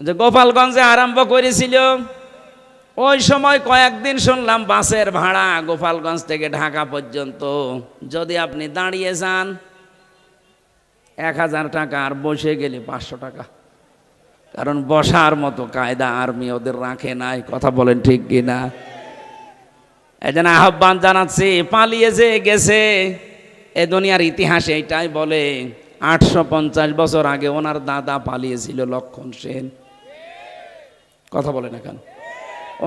যে গোপালগঞ্জে আরম্ভ করেছিল, ওই সময় কয়েকদিন শুনলাম বাসের ভাড়া গোপালগঞ্জ থেকে ঢাকা পর্যন্ত যদি আপনি দাঁড়িয়ে যান 1000 টাকা, আর বসে গেলে 500 টাকা। কারণ বসার মতো কায়দা আর্মি ওদের রাখে নাই। কথা বলেন ঠিক কিনা? এই জন্য আহ্বান জানাচ্ছি, পালিয়ে যে গেছে এ দুনিয়ার ইতিহাসে এটাই বলে 850 বছর আগে ওনার দাদা পালিয়েছিল, লক্ষণ সেন। কথা বলে না কেন?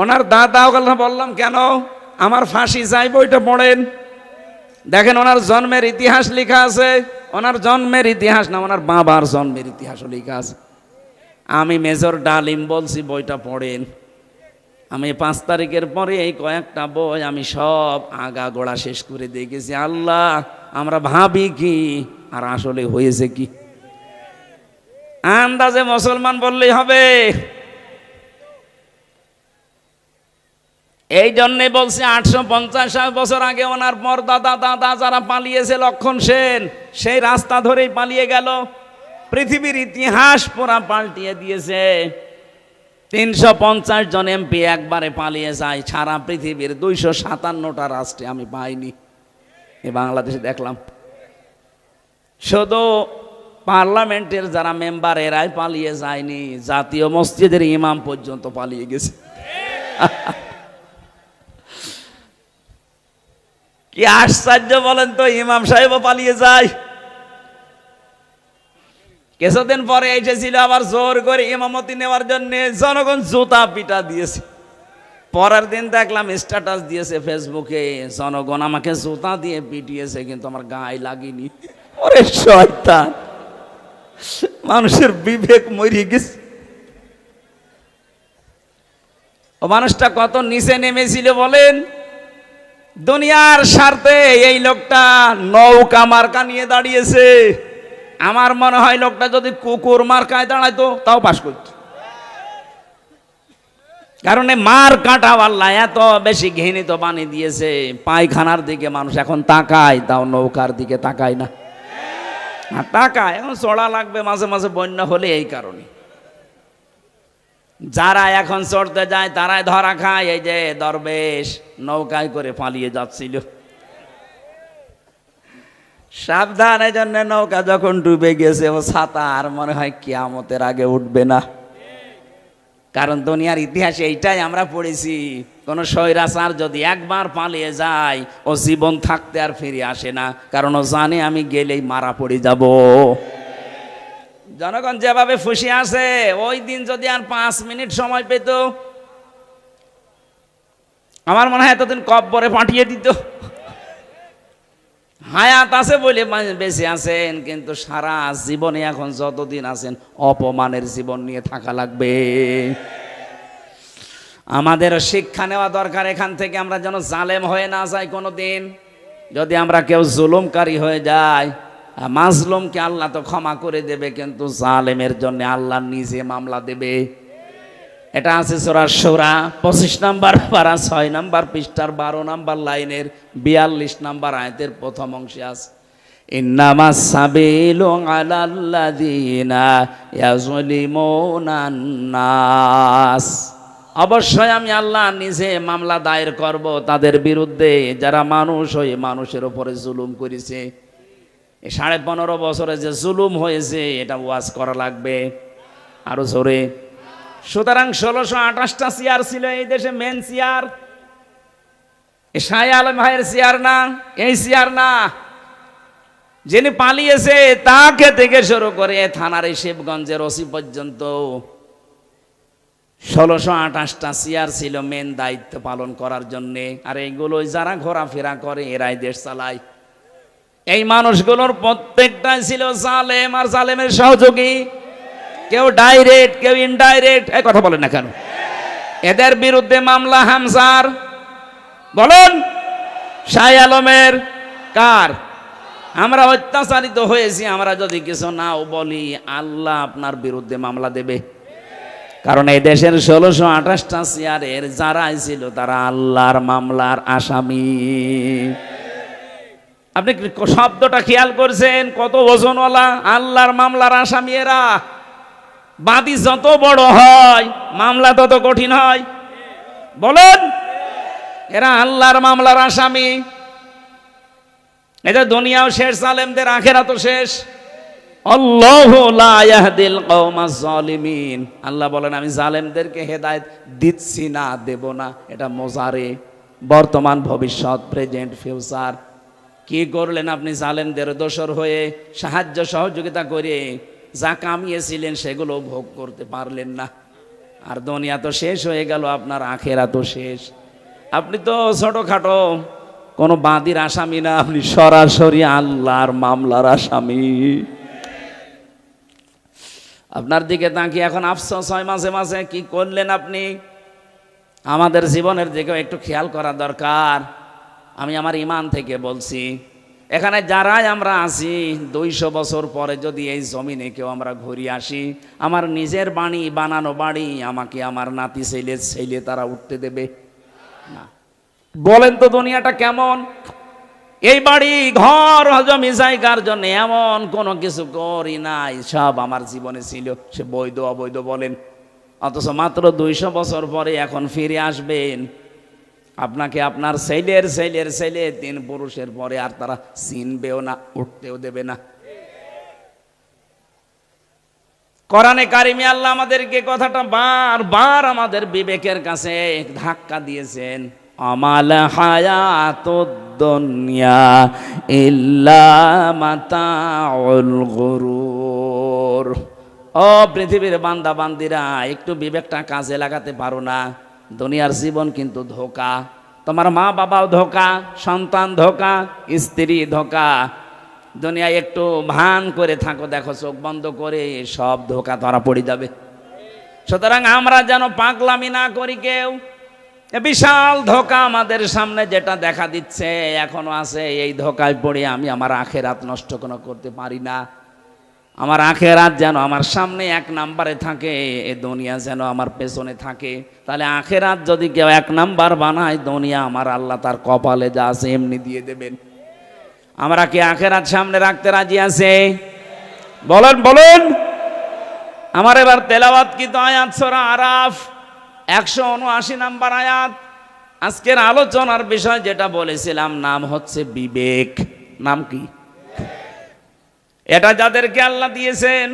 ওনার দাদা কথা বললাম কেন? আমার ফাঁসি চাই বইটা পড়েন, দেখেন ওনার জন্মের ইতিহাস লেখা আছে। ওনার জন্মের ইতিহাস না, ওনার বাবার জন্মের ইতিহাসও লেখা আছে। আমি মেজর ডালিম বলছি, বইটা পড়েন। আমি 5 তারিখের পরে এই কয়েকটা বই আমি সব আগা গোড়া শেষ করে দেখেছি। আল্লাহ, আমরা ভাবি কি আর আসলে হয়েছে কি? আন্দাজে মুসলমান বললেই হবে। এই জন্যে বলছি 850 বছর আগে ওনার পরদাদা দাদা যারা পালিয়েছে, লক্ষণ সেন সেই রাস্তা ধরেই পালিয়ে গেল। পৃথিবীর ইতিহাস পুরা পাল্টিয়ে দিয়েছে। 350 জন এমপি একবারে পালিয়ে যায়। সারা পৃথিবীর 257টা রাষ্ট্রে আমি পাইনি, এই বাংলাদেশে দেখলাম। শুধু পার্লামেন্টের যারা মেম্বার এরাই পালিয়ে যায়নি, জাতীয় মসজিদের ইমাম পর্যন্ত পালিয়ে গেছে। কি আশ্চর্য বলেন তো, ইমাম সাহেবও পালিয়ে যায়। কিছুদিন পরে এসেছিল আবার জোর করে ইমামতি নেওয়ার জন্য, জনগণ জুতা পিটা দিয়েছে। পরের দিন দেখলাম স্ট্যাটাস দিয়েছে ফেসবুকে, জনগণ আমাকে জুতা দিয়ে পিটিয়েছে কিন্তু আমার গায়ে লাগেনি। ওরে শয়তান, মানুষের বিবেক মরে গেছে। ও মানুষটা কত নিচে নেমেছিল বলেন। দুনিয়ার স্বার্থে এই লোকটা নৌকা মার্কা নিয়ে দাঁড়িয়েছে। আমার মনে হয় লোকটা যদি কুকুর মার্কায় দাঁড়াইতো তাও পাস করত। কারণ মার কাটা আল্লাহ এত বেশি ঘৃণিত বানিয়ে দিয়েছে, পায়খানার দিকে মানুষ এখন তাকায়, তাও নৌকার দিকে তাকায় না। তাকায়, এখন চড়া লাগবে মাঝে মাঝে বন্যা হলে। এই কারণে যারা এখন চড়তে যায় তারাই ধরা খায়। এই যে দরবেশ নৌকায় করে পালিয়ে যাচ্ছিল, সাবধান। এই জন্য নৌকা যখন ডুবে গেছে ও ছাতা আর মনে হয় কিয়ামতের আগে উঠবে না। কারণ দুনিয়ার ইতিহাসে এইটাই আমরা পড়েছি, কোন স্বৈরাচার যদি একবার পালিয়ে যায় ও জীবন থাকতে আর ফিরে আসে না। কারণ ও জানে আমি গেলেই মারা পড়ে যাব। জনগণ যেভাবে ফুসে আছে, ওই দিন যদি আর 5 মিনিট সময় পেত, আমার মনে হয় এতদিন কব্বরে পাঠিয়ে দিত। হায়াত আছে বলে বেঁচে আছেন, কিন্তু সারা জীবনে এখন যতদিন আছেন অপমানের জীবন নিয়ে থাকা লাগবে। আমাদের শিক্ষা নেওয়া দরকার এখান থেকে, আমরা যেন জালেম হয়ে না যাই কোনো দিন। যদি আমরা কেউ জুলুমকারী হয়ে যাই, মাজলুমকে আল্লাহ তো ক্ষমা করে দেবে, কিন্তু জালেমের জন্য আল্লাহ নিজে মামলা দেবে। এটা আছে সূরা শুরা 25 নম্বর পারা 6 নম্বর পৃষ্ঠার 12 নম্বর লাইনের 42 নম্বর আয়াতের প্রথম অংশে আছে, ইন্নামাস সাবিলু আলাল্লাযিনা ইয়াযলিমুনান নাস। অবশ্যই আমি আল্লাহ নিজে মামলা দায়ের করব তাদের বিরুদ্ধে যারা মানুষ হয়ে মানুষের উপরে জুলুম করেছে। 15.5 বছরে যে জুলুম হয়েছে এটা ওয়াজ করা লাগবে আরো জোরে। সুতরাং 1628টা চেয়ার ছিল এই দেশে, মেন চেয়ার। শাহ আলম ভাইয়ের চেয়ার না, এই চেয়ার না। যিনি পালিয়েছে তাকে থেকে শুরু করে থানার শিবগঞ্জের ওসি পর্যন্ত 1628টা চেয়ার ছিল মেন দায়িত্ব পালন করার জন্য। আর এইগুলো যারা ঘোরাফেরা করে এরাই দেশ চালায়। এই মানুষগুলোর প্রত্যেকটাই ছিল জালেম আর জালেমের সহযোগী। কেউ ডাইরেক্ট, কেউ ইনডাইরেক্ট। এই কথা বলেন না কেন? এদের বিরুদ্ধে মামলা হামজার, বলুন শাহ আলমের, কার? আমরা অত্যাচারিত হয়েছি, আমরা যদি কিছু নাও বলি আল্লাহ আপনার বিরুদ্ধে মামলা দেবে। কারণ এই দেশের 1628টা চেয়ারের যারাই ছিল তারা আল্লাহর মামলার আসামি। আপনি শব্দটা খেয়াল করছেন? কত ওজনওয়ালা! আল্লাহর মামলার আসামি এরা। বাদী যত বড় হয় মামলা তত কঠিন হয়। বলেন, এরা আল্লাহর মামলার আসামি। এটা দুনিয়াও শেষ, জালেমদের আখিরাতও শেষ। আল্লাহু লা ইয়াহদিল কওমাজ জালিমিন। আল্লাহ বলেন আমি জালেমদেরকে হেদায়েত দিচ্ছি না, দেব না। এটা মোজারে, বর্তমান, ভবিষ্যৎ, প্রেজেন্ট, ফিউচার। কি করলেন আপনি? জালেমদের দোসর হয়ে সাহায্য সহযোগিতা করে যা কামিয়েছিলেন সেগুলো ভোগ করতে পারলেন না। আর দুনিয়া তো শেষ হয়ে গেল, আপনার আখিরাতও শেষ। আপনি তো ছোটখাটো কোনো বাদীর আসামি না, আপনি সরাসরি আল্লাহর মামলার আসামি। আপনার দিকে তাকিয়ে এখন আফসোস হয় মাঝে মাঝে, কি করলেন আপনি? আমাদের জীবনের দিকেও একটু খেয়াল করা দরকার। আমি আমার ইমান থেকে বলছি, এখানে যারাই আমরা আছি 200 বছর পরে যদি এই জমিনে কেউ আমরা ঘুরে আসি, আমার নিজের বাড়ি, বানানো বাড়ি, আমাকে আমার নাতি ছেলে তারা উঠতে দেবে না। বলেন তো দুনিয়াটা কেমন? এই বাড়ি ঘর জমি জায়গার জন্য এমন কোনো কিছু করি নাই, সব আমার জীবনে ছিল, সে বৈধ অবৈধ বলেন। অথচ মাত্র 200 বছর পরে এখন ফিরে আসবেন, আপনাকে আপনার ছেলের ছেলের ছেলে 3 পুরুষের পরে আর তারা চিনবেও না, উঠতেও দেবে না। কোরআনে কারিমে আল্লাহ আমাদেরকে কথাটা বারবার আমাদের বিবেকের কাছে ধাক্কা দিয়েছেন। আমাল হায়াতুদ দুনিয়া ইল্লা মাতাউল গুরুর। ও পৃথিবীর বান্দা বান্দিরা, একটু বিবেকটা কাজে লাগাতে পারো না? দুনিয়ার জীবন কিন্তু ধোঁকা। তোমার মা বাবাও ধোঁকা, সন্তান ধোঁকা, স্ত্রী ধোঁকা। দুনিয়ায় একটু ভান করে থাকো, দেখো চোখ বন্ধ করে সব ধোঁকা ধরা পড়ে যাবে। সুতরাং আমরা যেন পাগলামি না করি কেউ। বিশাল ধোঁকা আমাদের সামনে যেটা দেখা দিচ্ছে এখনো আছে, এই ধোঁকায় পড়ে আমি আমার আখিরাত নষ্ট কোনো করতে পারি না। আমার আখিরাত যেন আমার সামনে 1 নম্বরে থাকে, এই দুনিয়া যেন আমার পেছনে থাকে। তাহলে আখিরাত যদি কেউ 1 নাম্বার বানায়, দুনিয়া আমার আল্লাহ তার কপালে যা আছে এমনি দিয়ে দেবেন। আমরা কি আখিরাত সামনে রাখতে রাজি আছে? বলেন বলেন। আমার এবার তেলাওয়াত কি তো আয়াত সূরা আরাফ 179 নম্বর আয়াত। আজকের আলোচনার বিষয় যেটা বলেছিলাম, নাম হচ্ছে বিবেক। নাম কি? এটা যাদেরকে আল্লাহ দিয়েছেন,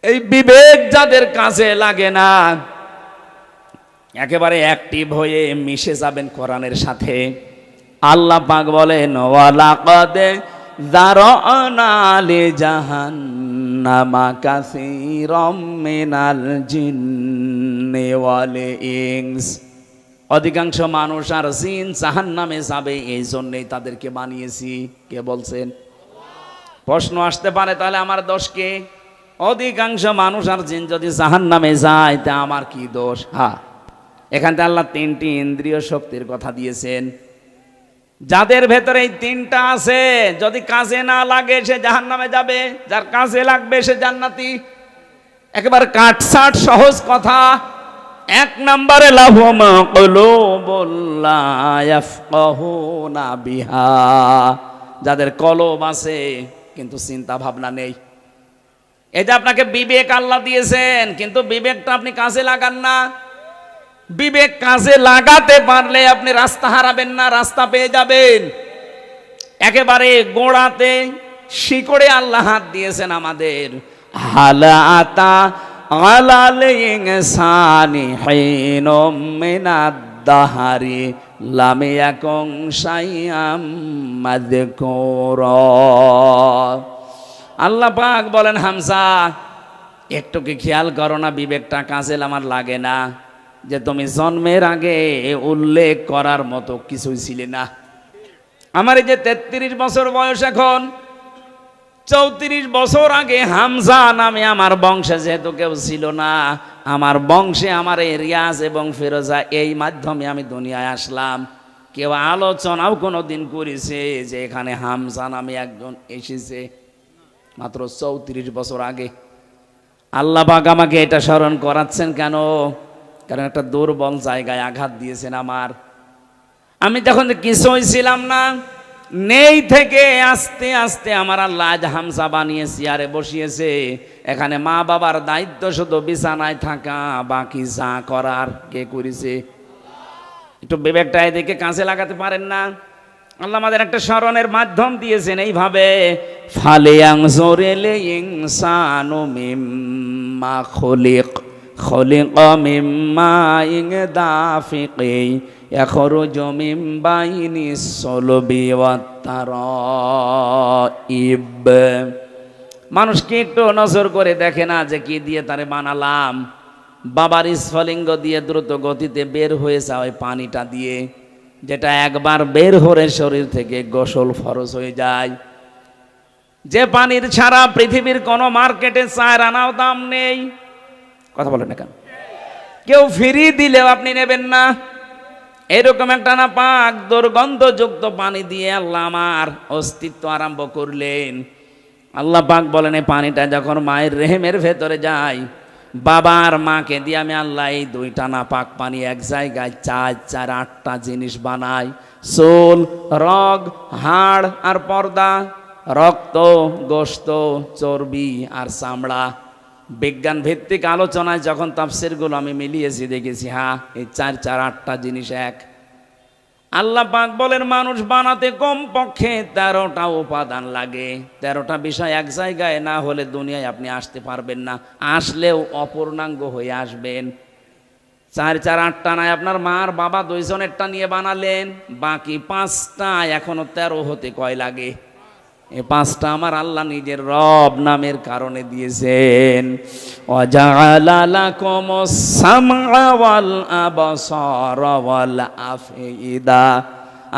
এই বিবেক যাদের কাছে লাগে না, একেবারে অ্যাক্টিভ হয়ে মিশে যাবেন কোরআনের সাথে। আল্লাহ পাক বলেন ওয়ালাকাদ যারানা লিজাহান্নামা কাসীরাম মিনাল জিন্নি ওয়াল ইনস। অধিকাংশ মানুষ আর জিন জাহান্নামে যাবে, এই জন্যই তাদেরকে বানিয়েছি। কে বলছেন? প্রশ্ন আসতে পারে, তাহলে আমার দোষ কে? অধিকাংশ মানুষ আর জিন যদি জাহান্নামে যায়, তা আমার কি দোষ? হ্যাঁ, এখানে আল্লাহ 3টি ইন্দ্রিয় শক্তির কথা দিয়েছেন। যাদের ভেতরে এই 3টা আছে, যদি কাজে না লাগে সে জাহান্নামে যাবে, যার কাজে লাগবে সে জান্নাতি। একেবারে কাটছাট সহজ কথা। 1 নম্বরে লাহুমা কুলুবুল লা ইয়াফকাহুনা বিহা, যাদের কলব আছে কিন্তু চিন্তা ভাবনা নেই। এই যে আপনাকে বিবেক আল্লাহ দিয়েছেন, কিন্তু বিবেকটা আপনি কাজে লাগান না। বিবেক কাজে লাগাতে পারলে আপনি রাস্তা হারাবেন না, রাস্তা পেয়ে যাবেন। একেবারে গোড়াতে শিকড়ে আল্লাহ হাত দিয়েছেন আমাদের। হালাতা আলাল ইনসানি হিনুম মিনাদ দাহারি লাম ইয়াকুন শাইআম মাযকুরা। আল্লাহ পাক বলেন, হামজা একটু কি খেয়াল করো না, বিবেকটা কাজে আমার লাগে না, যে তুমি জন্মের আগে উল্লেখ করার মতো কিছুই ছিলে না। আমার এই যে 33 বছর বয়স, এখন 34 বছর আগে হামজা নামে আমার বংশে যেহেতু কেউ ছিল না, আমার বংশে আমার এই রিয়াজ এবং ফিরোজা, এই মাধ্যমে আমি দুনিয়ায় আসলাম। কেউ আলোচনাও কোনো দিন করেছে যে এখানে হামজা নামে একজন এসেছে? মাত্র 34 বছর আগে। আল্লাহ পাক আমাকে এটা স্মরণ করাচ্ছেন কেন? কারণ একটা দুর্বল জায়গায় আঘাত দিয়েছেন আমার। আমি তখন কিছুই ছিলাম না, নেই থেকে আস্তে আস্তে আমার আল্লাহ আজ হামসা বানিয়ে চেয়ারে বসিয়েছে। এখানে মা বাবার দায়িত্ব শুধু বিছানায় থাকা, বাকি যা করার কে করেছে? একটু বিবেকটা এদিকে কাছে লাগাতে পারেন না? আল্লাহ আমাদের একটা স্মরণের মাধ্যম দিয়েছেন এইভাবে, ফালিয়ানজুরিল ইনসানু মিম্মা খুলিক খুলিকা মিম্মা দাফিকি ইয়াখরুজু মিন বাইনিস সুলবি ওয়াত তারাইব। মানুষকে একটু নজর করে দেখে না যে কি দিয়ে তারে বানালাম? বাবার স্ফলিঙ্গ দিয়ে দ্রুত গতিতে বের হয়ে যাওয়া ওই পানিটা দিয়ে, যেটা একবার বের হয়ে শরীর থেকে গোসল ফরজ হয়ে যায়, যে পানির ছাড়া পৃথিবীর কোনো মার্কেটে 4 আনাও দাম নেই। কথা বলেন না কেন? কেউ ফ্রি দিলেও আপনি নেবেন না। এরকম একটা না পাক দুর্গন্ধযুক্ত পানি দিয়ে আল্লাহ আমার অস্তিত্ব আরম্ভ করলেন। আল্লাহ পাক বলেন এই পানিটা যখন মায়ের রেহেমের ভেতরে যায়, বাবার মাকে দিয়ে আমি আল্লাহ এই 2টা না পাক পানি এক জায়গায় 4 8টা জিনিস বানাই। চুল, রগ, হাড় আর পর্দা, রক্ত, গোশত, চর্বি আর চামড়া। বিজ্ঞান ভিত্তিক আলোচনায় যখন তাফসীরগুলো আমি মিলিয়েছি দেখেছি, হ্যাঁ এই 4 8টা জিনিস এক। আল্লাহ পাক বলেন মানুষ বানাতে কমপক্ষে 13টা উপাদান লাগে। 13টা বিষয় এক জায়গায় না হলে দুনিয়ায় আপনি আসতে পারবেন না, আসলেও অপূর্ণাঙ্গ হয়ে আসবেন। 4 8টা নাই, আপনার মার বাবা 2 জনেরটা নিয়ে বানালেন, বাকি 5টা এখনো 13 হতে কয় লাগে? এই 5টা আমার আল্লাহ নিজের রব নামের কারণে দিয়েছেন। ওয়াজআলা লাকুমুস সামআ ওয়াল আবসারা ওয়াল আফইদা।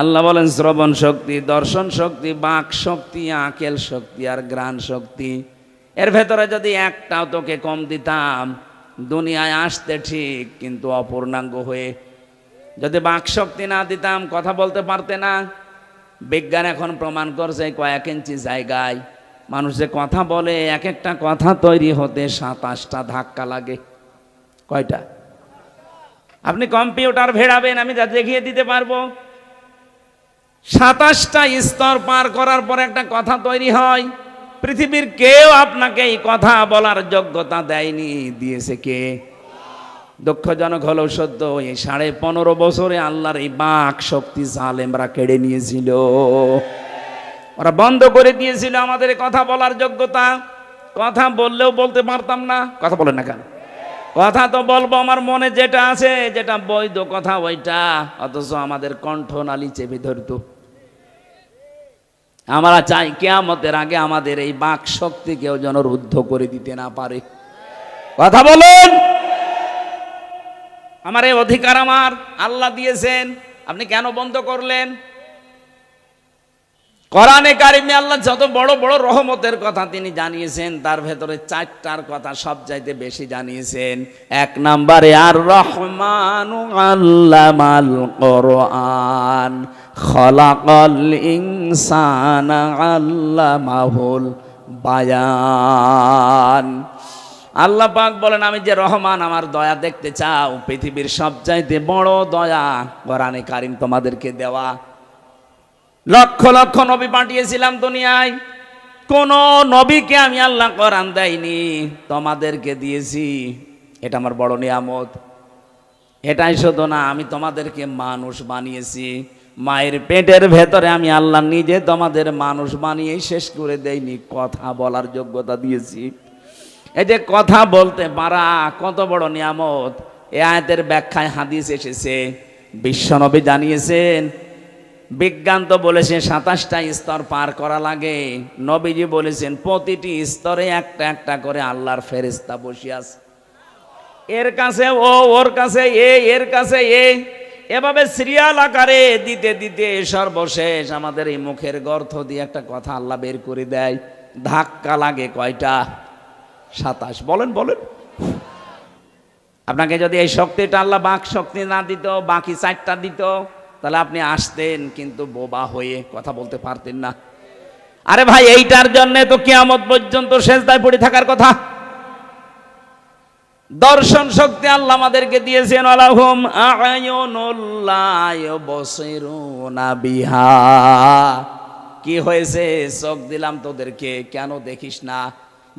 আল্লাহ বলেন শ্রবণ শক্তি, দর্শন শক্তি, বাক শক্তি, আকেল শক্তি আর ঘ্রাণ শক্তি, এর ভেতরে যদি একটাও তোকে কম দিতাম দুনিয়ায় আসতে ঠিক, কিন্তু অপূর্ণাঙ্গ হয়ে। যদি বাক শক্তি না দিতাম কথা বলতে পারতে না। বিজ্ঞান এখন প্রমাণ করছে কয়েক ইঞ্চি জায়গায় মানুষ যে কথা বলে, এক একটা কথা তৈরি হতে 27টা ধাক্কা লাগে। কয়টা? আপনি কম্পিউটার ভেড়াবেন, আমি যা দেখিয়ে দিতে পারবো। 27টা স্তর পার করার পর একটা কথা তৈরি হয়। পৃথিবীর কেউ আপনাকে এই কথা বলার যোগ্যতা দেয়নি। দিয়েছে কে? দুঃখজনক হলেও সত্য, এই 15.5 বছরে আল্লাহর এই বাক শক্তি জালেমরা কেড়ে নিয়েছিল। ওরা বন্ধ করে দিয়েছিল আমাদের কথা বলার যোগ্যতা। কথা বললেও বলতে পারতাম না। কথা বলেন না কেন? কথা তো বলবো আমার মনে যেটা আছে, যেটা বৈধ কথা ওইটা, অথচ আমাদের কণ্ঠনালী চেপে ধরতো। আমরা চাই কিয়ামতের আগে আমাদের এই বাক শক্তি কেউ যেন রুদ্ধ করে দিতে না পারে। কথা বলেন। আমার এই অধিকার আমার আল্লাহ দিয়েছেন, আপনি কেন বন্ধ করলেন? কোরআনে কারিমে আল্লাহ যত বড় বড় রহমতের কথা তিনি জানিয়েছেন, তার ভেতরে 4টার কথা সবচাইতে বেশি জানিয়েছেন। 1 নম্বরে আর রহমানু আল্লামাল কোরআন খলাকাল ইনসানা আল্লামাহুল বায়ান। আল্লাহ পাক বলেন আমি যে রহমান, আমার দয়া দেখতে চাও, পৃথিবীর সবচাইতে বড় দয়া কোরআনে কারিম তোমাদেরকে দেওয়া। লক্ষ লক্ষ নবী পাঠিয়েছিলাম দুনিয়ায়, কোন নবীকে আমি আল্লাহ কোরআন দেয়নি, তোমাদেরকে দিয়েছি। এটা আমার বড় নিয়ামত। এটাই শুধু না, আমি তোমাদেরকে মানুষ বানিয়েছি। মায়ের পেটের ভেতরে আমি আল্লাহ নিজে তোমাদের মানুষ বানিয়ে শেষ করে দেইনি, কথা বলার যোগ্যতা দিয়েছি। এই যে কথা বলতে পারা কত বড় নিয়ামত। এই আয়াতের ব্যাখ্যায় হাদিস এসেছে, বিশ্বনবী জানিয়েছেন। বিজ্ঞান তো বলেছে 27টা স্তর পার করা লাগে, নবীজি বলেছেন প্রতিটি স্তরে একটা একটা করে আল্লাহর ফেরেশতা বসে আছে। এর কাছে ও, ওর কাছে এ, এর কাছে এ, এভাবে সিরিয়াল আকারে দিতে দিতে সর্বশেষ আমাদের এই মুখের গর্ত দিয়ে একটা কথা আল্লাহ বের করে দেয়। ধাক্কা লাগে কয়টা? 27। বলেন বলেন। আপনাকে যদি এই শক্তিটা আল্লাহ বাক শক্তি না দিত, বাকি 4টা দিত, তাহলে আপনি আসতেন কিন্তু বোবা হয়ে, কথা বলতে পারতেন না। আরে ভাই, এইটার জন্য তো কিয়ামত পর্যন্ত সেজদায় পড়ে থাকার কথা। দর্শন শক্তি আল্লাহ আমাদেরকে দিয়েছেন, আলাহুম আ'য়ুনুল লা ইউবসিরুনা বিহা। কি হয়েছে, চোখ দিলাম তোদেরকে, কেন দেখিস না?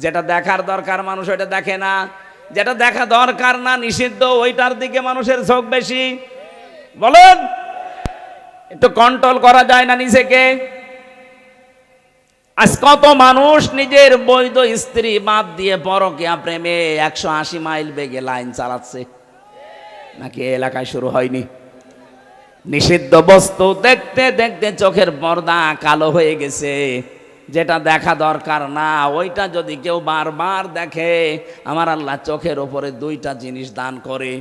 যেটা দেখার দরকার মানুষ ওইটা দেখে না, যেটা দেখা দরকার না, নিষিদ্ধ, ওইটার দিকে মানুষের চোখ বেশি। বলেন, একটু কন্ট্রোল করা যায় না নিজেকে? আজ কত মানুষ নিজের বৈধ স্ত্রী বাদ দিয়ে পরকীয়া প্রেমে 180 মাইল বেগে লাইন চালাচ্ছে, নাকি এলাকায় শুরু হয়নি? নিষিদ্ধ বস্তু দেখতে দেখতে চোখের পর্দা কালো হয়ে গেছে। যেটা দেখা দরকার না ওইটা যদি কেউ বারবার দেখে, আমার আল্লাহ চোখের ওপরে 2টা জিনিস দান করে,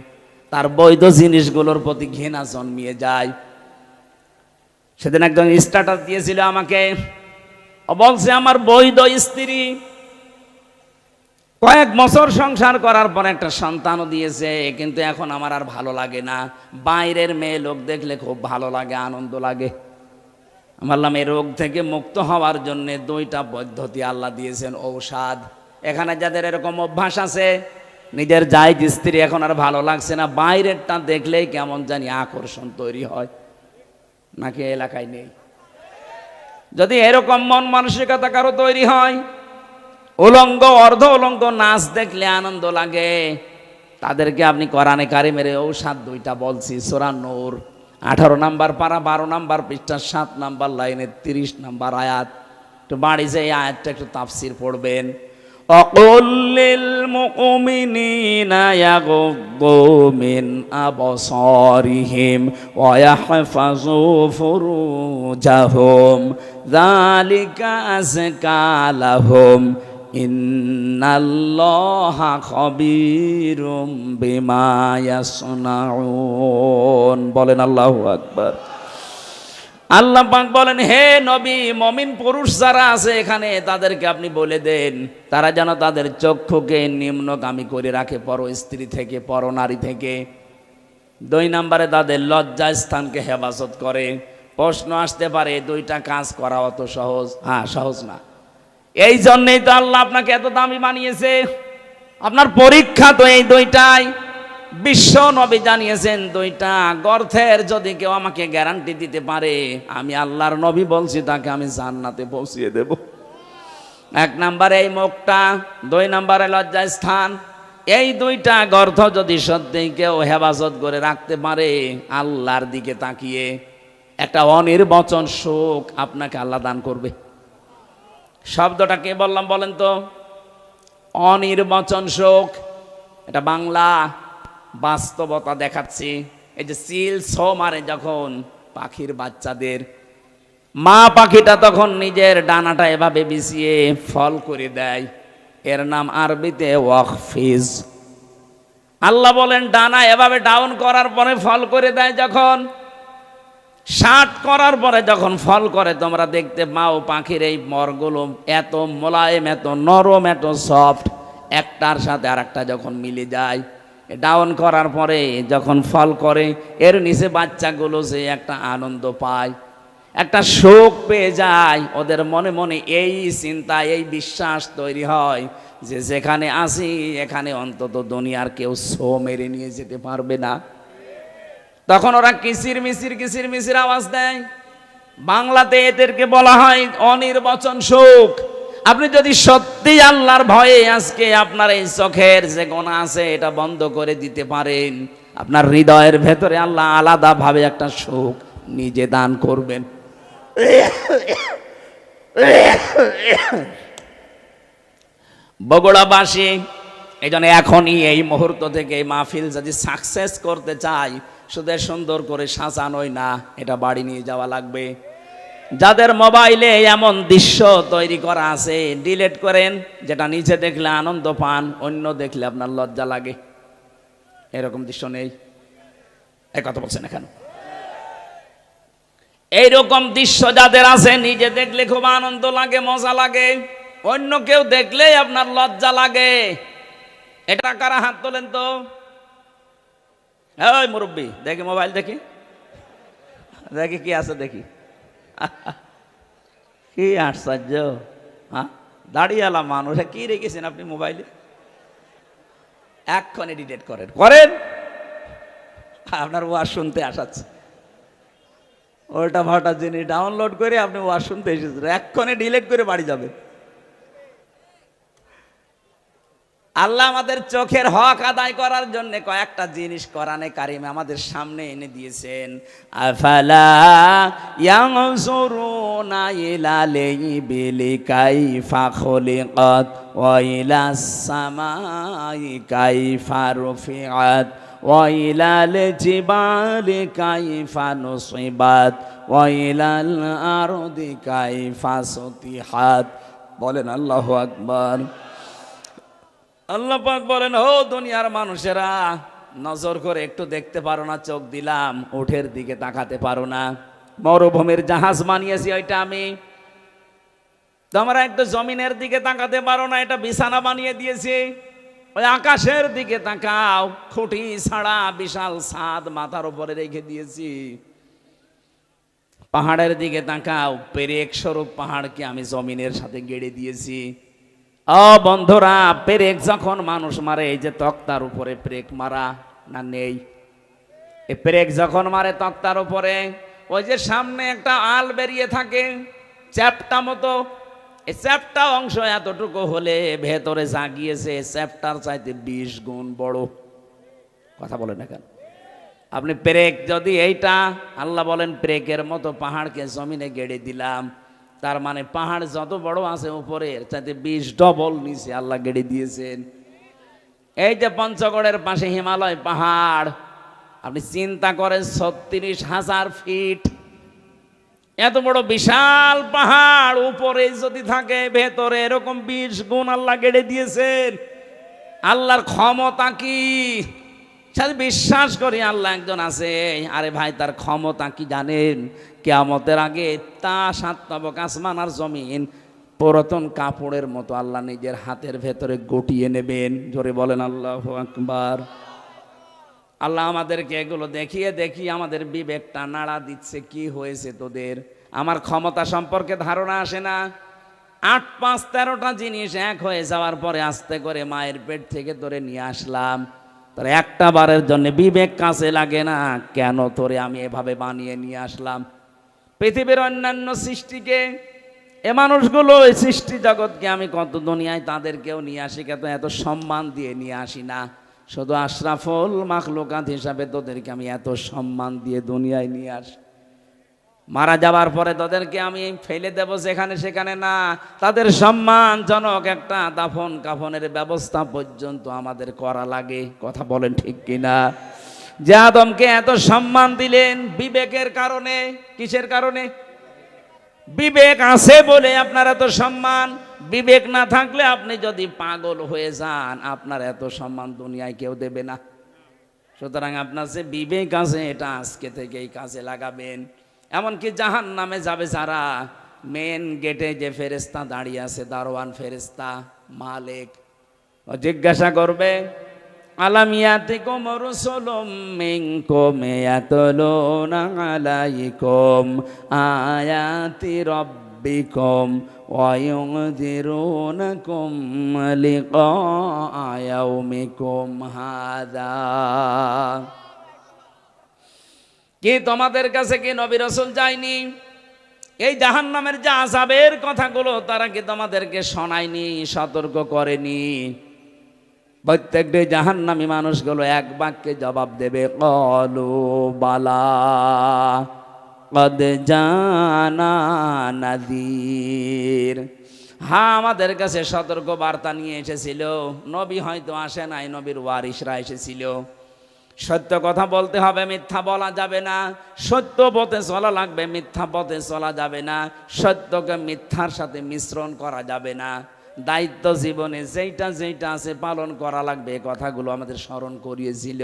তার বৈধ জিনিসগুলোর প্রতি ঘৃণা জন্মিয়ে যায়। সেদিন একজন স্ট্যাটাস দিয়েছিল আমাকে, বলছে আমার বৈধ স্ত্রী কয়েক বছর সংসার করার পর একটা সন্তানও দিয়েছে, কিন্তু এখন আমার আর ভালো লাগে না, বাইরের মেয়ে লোক দেখলে খুব ভালো লাগে, আনন্দ লাগে। আমি বললাম এই রোগ থেকে মুক্ত হওয়ার জন্য 2টা পদ্ধতি আল্লাহ দিয়েছেন, ঔষধ। এখানে যাদের এরকম অভ্যাস আছে, নিজের জায়েজ স্ত্রী এখন আর ভালো লাগছে না, বাইরেরটা দেখলেই কেমন জানি আকর্ষণ তৈরি হয়, নাকি এলাকায় নেই? যদি এরকম মন মানসিকতা কারো তৈরি হয়, উলঙ্গ অর্ধ উলঙ্গ নাচ দেখলে আনন্দ লাগে, তাদেরকে আপনি কোরআনে কারিমের ঔষধ 2টা বলছি। সূরা নূর 18 নম্বর পারা 12 নম্বর পৃষ্ঠা 7 নম্বর লাইনে 30 নম্বর আয়াত। একটু বাড়ি যে এই আয়াতটা একটু তাফসীর পড়বেন। অকুল লিল মুমিনিনা ইয়াগুদ্দু মিন আবসারিহিম ওয়া ইয়াহফাযু ফুরুজাহুম যালিকা আযকা লাহুম ইন্নাল্লাহা খাবীরুম বিমা ইয়াসনাউন। বলেন আল্লাহু আকবার। আল্লাহ পাক বলেন, হে নবী, মুমিন পুরুষ যারা আছে এখানে তাদেরকে আপনি বলে দেন, তারা যেন তাদের চক্ষুকে নিম্নগামী করে রাখে পর স্ত্রী থেকে, পর নারী থেকে। 2 নম্বরে তাদের লজ্জা স্থানকে হেফাজত করে। প্রশ্ন আসতে পারে 2টা কাজ করা অত সহজ? হ্যাঁ, সহজ না। এই জন্যই তো আল্লাহ আপনাকে এত দামি বানিয়েছে। আপনার পরীক্ষা তো এই 2টাই। বিশ্ব নবী জানিয়েছেন 2টা গর্থের যদি কেউ আমাকে গ্যারান্টি দিতে পারে, আমি আল্লাহর নবী বলছি তাকে আমি জান্নাতে পৌঁছিয়ে দেব। 1 নম্বরে এই মুখটা, 2 নম্বরে লজ্জা স্থান। এই 2টা গর্থ যদি সত্যিই কেউ হেফাজত করে রাখতে পারে, আল্লাহর দিকে তাকিয়ে একটা অনির্বচন সুখ আপনাকে আল্লাহ দান করবে। শব্দটা কে বললাম বলেন তো? অনির্বচন সুখ। এটা বাংলা, বাস্তবতা দেখাচ্ছি। এই যে চিল ছো মারে যখন পাখির বাচ্চাদের, মা পাখিটা তখন নিজের ডানাটা এভাবে বিছিয়ে ফল করে দেয়, এর নাম আরবিতে ওয়াকফিজ। আল্লাহ বলেন ডানা এভাবে ডাউন করার পরে ফল করে দেয়, যখন 60 করার পরে যখন ফল করে, তোমরা দেখতে পাও পাখির এই মরগুলো এত মোলায়েম, এত নরম, এত সফট, একটার সাথে আরেকটা যখন মিলে যায়, ডাউন করার পরে যখন ফল করে, এর নিচে বাচ্চাগুলো যে একটা আনন্দ পায়, একটা শোক পেয়ে যায়, ওদের মনে মনে এই চিন্তা, এই বিশ্বাস তৈরি হয় যে যেখানে আসি এখানে অন্তত দুনিয়ার কেউ ছো মেরে নিয়ে যেতে পারবে না। তখন ওরা কিচির মিচির আওয়াজ দেয়। বাংলাতে এদেরকে বলা হয় অনির্বচন সুখ। আপনি যদি সত্যি আল্লাহর ভয়ে আজকে আপনার এই চোখের যে গোনা আছে এটা বন্ধ করে দিতে পারেন, আপনার হৃদয়ের ভেতরে আল্লাহ আলাদাভাবে একটা সুখ নিজে দান করবেন। বগুড়াবাসী এই জন্য এখনই এই মুহূর্ত থেকে এই মাহফিল যদি সাকসেস করতে চাই, শুধু সুন্দর করে সাজানোই না, এটা বাড়ি নিয়ে যাওয়া লাগবে। যাদের মোবাইলে এমন দৃশ্য তৈরি করা আছে, ডিলিট করেন। যেটা নিচে দেখলে আনন্দ পান, অন্য দেখলে আপনার লজ্জা লাগে। এরকম দৃশ্য নেই? এই কথা বলছেন এখানে? এইরকম দৃশ্য যাদের আছে, নিজে দেখলে খুব আনন্দ লাগে, মজা লাগে, অন্য কেউ দেখলেই আপনার লজ্জা লাগে। এটা কারা? হাত তোলেন তো। এই মুরব্বী, দেখি মোবাইল, দেখি দেখি কি আছে, দেখি। কি আশ্চর্য! হ্যাঁ, দাঁড়িয়েলা মানুষ, কি রেখেছেন আপনি মোবাইলে? এক্ষণে ডিলিট করেন, আপনার ওয়াজ শুনতে আসাচ্ছে। উল্টা ফাল্টা জিনিস ডাউনলোড করে আপনি ওয়াজ শুনতে এসেছেন, এক্ষণে ডিলিট করে বাড়ি যাবে। আল্লাহ আমাদের চোখের হক আদায় করার জন্য কয়েকটা জিনিস কোরআনে কারিমে আমাদের সামনে এনে দিয়েছেন। আফালা ইয়ানজুরুনা ইলাল ইবিলি কাইফা খুলিকাত ওয়া ইলাস সামাই কাইফা রুফিআত ওয়া ইলাল জিবালি কাইফা নুসিবাত ওয়া ইলাল আরদি কাইফা সুতিহাত। বলেন আল্লাহু আকবার। আল্লাহ পাক বলেন, ও দুনিয়ার মানুষেরা, নজর করে একটু দেখতে পারো না? চোখ দিলাম, উঠের দিকে তাকাতে পারো না? মরুভূমির জাহাজ বানিয়েছি ওইটা আমি। তোমরা একটু জমিনের দিকে তাকাতে পারো না? এটা বিছানা বানিয়ে দিয়েছি। ওই আকাশের দিকে তাকাও, খুঁটি ছাড়া বিশাল ছাদ মাথার উপরে রেখে দিয়েছি। পাহাড়ের দিকে তাকাও, পেরেক স্বরূপ পাহাড়কে আমি জমিনের সাথে গেড়ে দিয়েছি। ও বন্ধুরা, পেরেক যখন মানুষ মারে, এই যে তক্তার উপরে পেরেক মারা না নেই? এই পেরেক যখন মারে তক্তার উপরে, ওই যে সামনে একটা আল বেরিয়ে থাকে চ্যাপটা মতো, এই চ্যাপটা অংশ এতটুকু হলে ভেতরে যা গিয়েছে চ্যাপটার চাইতে 20 গুণ বড়। কথা বলেন না কেন? আপনি পেরেক যদি এইটা, আল্লাহ বলেন পেরেকের মতো পাহাড়কে জমিনে গেড়ে দিলাম, তার মানে পাহাড় যত বড় আছে উপরে চাইতে 20 ডবল নিচে আল্লাহ গেড়ে দিয়েছেন। এই যে পঞ্চগড়ের পাশে হিমালয় পাহাড়, আপনি চিন্তা করেন 36,000 ফিট, এত বড় বিশাল পাহাড় উপরে যদি থাকে, ভেতরে এরকম 20 গুণ আল্লাহ গেড়ে দিয়েছেন। আল্লাহর ক্ষমতা কি! সাথে বিশ্বাস করি আল্লাহ একজন আছে। আরে ভাই, তার ক্ষমতা কি জানেন? কিয়ামতের আগে তা 7 তবক আসমান আর জমিন পুরাতন কাপড়ের মতো আল্লাহ নিজের হাতের ভেতরে গটিয়ে নেবেন। জোরে বলেন আল্লাহু আকবার। আল্লাহ আমাদেরকে এগুলো দেখিয়ে দেখিয়ে আমাদের বিবেকটা নাড়া দিচ্ছে। কি হয়েছে তোদের? আমার ক্ষমতা সম্পর্কে ধারণা আসে না? 8, 5, 13টা জিনিস এক হয়ে যাওয়ার পরে আস্তে করে মায়ের পেট থেকে তোরে নিয়ে আসলাম, তোর একটা বারের জন্য বিবেক কাছে লাগে না? কেন তোরে আমি এভাবে বানিয়ে নিয়ে আসলাম? পৃথিবীর অন্যান্য সৃষ্টিকে, এ মানুষগুলো, এই সৃষ্টি জগৎকে আমি কত দুনিয়ায় তাদেরকেও নিয়ে আসি, কিন্তু এত সম্মান দিয়ে নিয়ে আসি না। শুধু আশরাফুল মাখলুকাত হিসাবে তোদেরকে আমি এত সম্মান দিয়ে দুনিয়ায় নিয়ে আসি। মারা যাবার পরে তোদেরকে আমি ফেলে দেব যেখানে সেখানে না, তাদের সম্মানজনক একটা দাফন কাফনের ব্যবস্থা পর্যন্ত আমাদের করা লাগে। কথা বলেন ঠিক কিনা? যে আদমকে এত সম্মান দিলেন বিবেকের কারণে। কিসের কারণে? বিবেক আছে বলে আপনার এত সম্মান। বিবেক না থাকলে আপনি যদি পাগল হয়ে যান, আপনার এত সম্মান দুনিয়ায় কেউ দেবে না। সুতরাং আপনার যে বিবেক আছে, এটা আজকে থেকে এই কাজে লাগাবেন। এমনকি জাহান্নামে যাবে যারা, মেন গেটে যে ফেরেশতা দাঁড়িয়ে আছে, দারোয়ান ফেরেশতা মালিক, ও জিজ্ঞাসা করবে, আলাম ইয়াতিকুম রাসূলুম মিনকুম ইয়াতলুনা আলাইকুম আয়াতি রাব্বিকুম ওয়া ইউনযিরুনাকুম লিকা ইয়াউমিকুম হাযা। কি তোমাদের কাছে কি নবী রাসূল যায়নি? এই জাহান্নামের যে আযাবের কথাগুলো তারা কি তোমাদেরকে শোনায়নি, সতর্ক করেনি? প্রত্যেকটি জাহান্নামী মানুষগুলো এক বাক্যে জবাব দেবে, ক্বালু বালা ক্বাদ জানা নাযীর। হ্যাঁ, আমাদের কাছে সতর্ক বার্তা নিয়ে এসেছিল। নবী হয়তো আসে নাই, নবীর ওয়ারিসরা এসেছিল। সত্য কথা বলতে হবে, মিথ্যা বলা যাবে না। সত্য পথে চলা লাগবে, মিথ্যা পথে চলা যাবে না। সত্যকে মিথ্যার সাথে মিশ্রণ করা যাবে না। দায়িত্ব জীবনে যেইটা যেইটা আছে পালন করা লাগবে, কথাগুলো আমাদের স্মরণ করিয়েছিল।